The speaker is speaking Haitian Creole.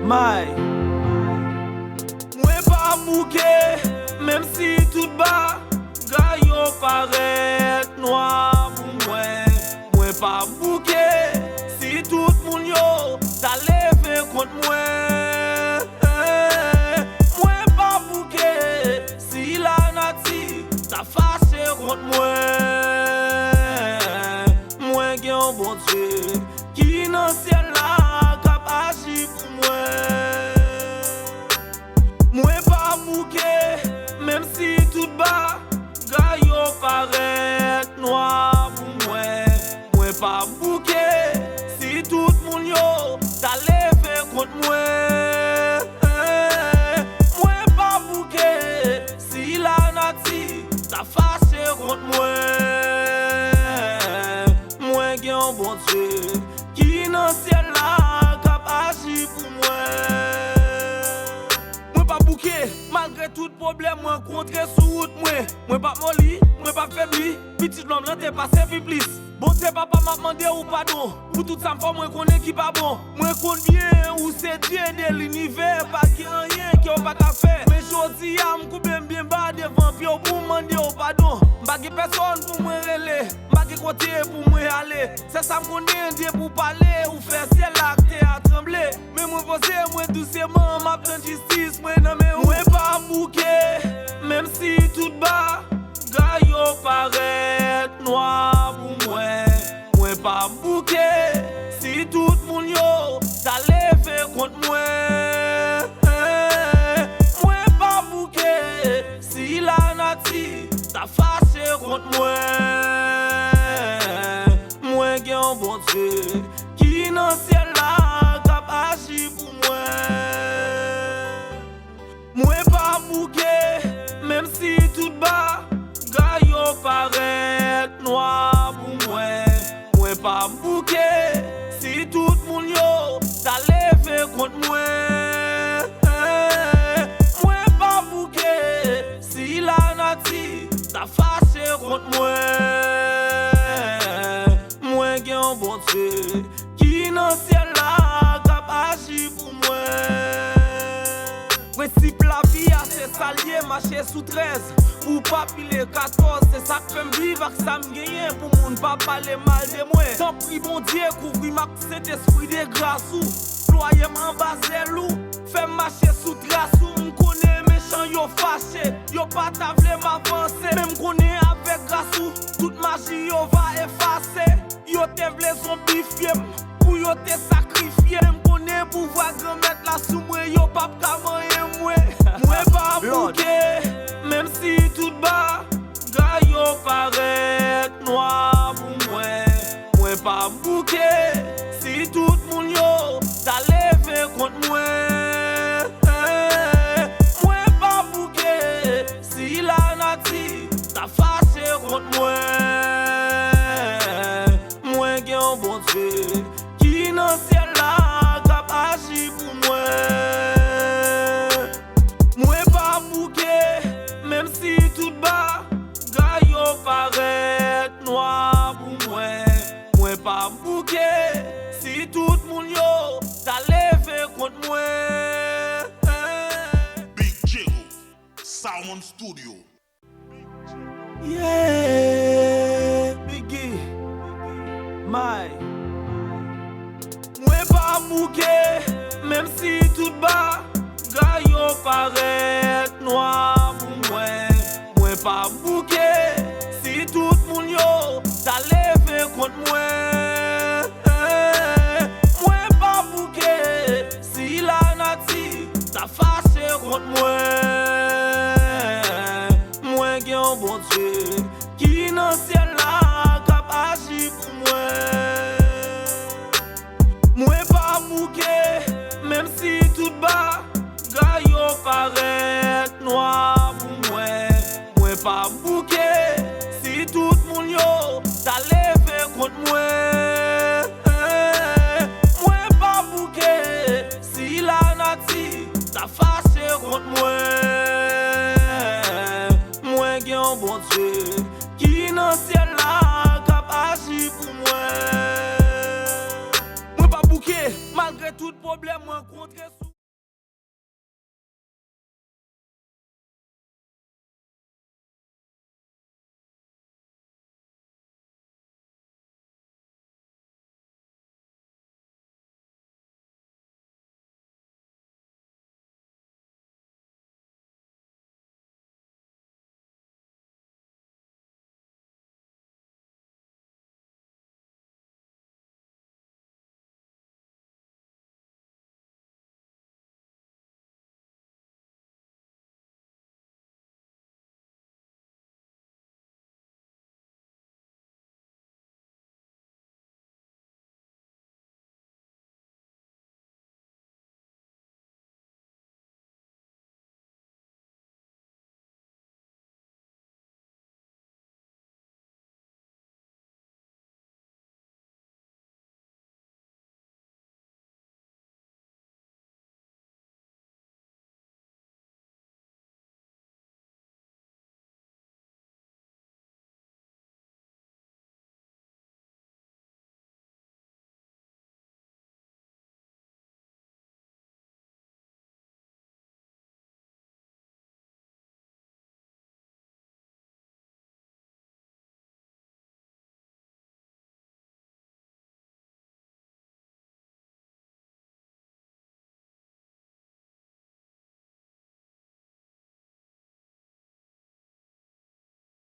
May Mwen pa bouke, même si tout bas Gars yo paret noir pour mwen pa bouke, si tout moun yo ta leve contre mwen Mwen pa bouke, si la nati ta fâché contre mwen gen un bon Dieu qui nan ciel la kap agi pour mwen pa bouke, même si tout bas Gars yo paret noir pour mwen pa bouke, si tout moun yo ta leve contre mwen pa bouke, si la nati ta fâché contre mwen gen un bon Dieu qui nan ciel la kap agi pour mwen pa bouke, malgré tout problème moi rencontré sur route moi pas molli, moi pas faibli, petit l'homme là t'es pas servi plus. Bon c'est papa m'a demandé ou pardon, pour tout ça moi connais qui pas bon. Moi connais bien où c'est Dieu de l'univers, pas qu'il y a rien qui on pas qu'à faire. Mais jodi a m'couper bien bas devant puis pour demander ou pardon. Pas que personne pour moi relais, pas que côté pour moi aller. C'est ça m'connais Dieu pour parler ou faire ciel acte à trembler. Mais moi poser moi doucement m'a prendre justice, moi non mais moi pas bouquer. Même si tout bas, gars yo paret noir pour mwen pa bouke, si tout moun yo ta leve contre mwen pa bouke, si la nati ta fâché contre mwen gen un bon Dieu qui nan ciel la kap agi pour mwen pa bouke, même si tout bas Gars yo paret noir pour mwen pa bouke, si tout moun yo ta leve contre mwen pa bouke, si la nati ta fâché contre mwen gen un bon Dieu qui nan ciel la kap agi pour Principe la vie c'est salier, marcher sous 13 pour pas piler 14, c'est ça que fait m'vivre avec ça m'gagne pour moun pas parler mal de moi. Tant pis bon Dieu, couvrir ma Saint-Esprit de grâce ou ployer m'embaser loup, fait marcher sous trace ou m'connais méchant yo fâché, yo pas ta vle m'avancer, même connais avec grâce ou toute magie yo va effacer, yo te vle zombifier pour yo te sacrifier, m'connais pouvoir grand mettre la sous moi, yo pas kaman moi pas bouquet, même si tout bas, gars yo paret noir pour mwen pa bouke, si tout moun yo ta leve contre mwen pa bouke, si la nati ta fâché contre mwen gen un bon Dieu qui nan ciel la kap agi pour mwen pa bouke, même si tout bas, gars yo paret noir pour mwen pa bouke, si tout moun yo ta leve contre Big Jigo, Salmon Studio. Yeah, Biggie, May Mwen pa bouke, même si tout bas, gars yo paret noir pour mwen pa bouke, si tout moun yo ta leve contre mwen pa bouke, si la nati ta fâché contre mwen gen un bon Dieu qui nan ciel la kap agi pour mwen pa bouke, même si tout bas gars yo paret noir pour mwen pa bouke, si tout moun yo ta leve contre mwen pa bouke, si la nati ta fâché contre mwen gen un bon Dieu qui nan ciel la kap agi pour mwen pa bouke, malgré tout problème rencontré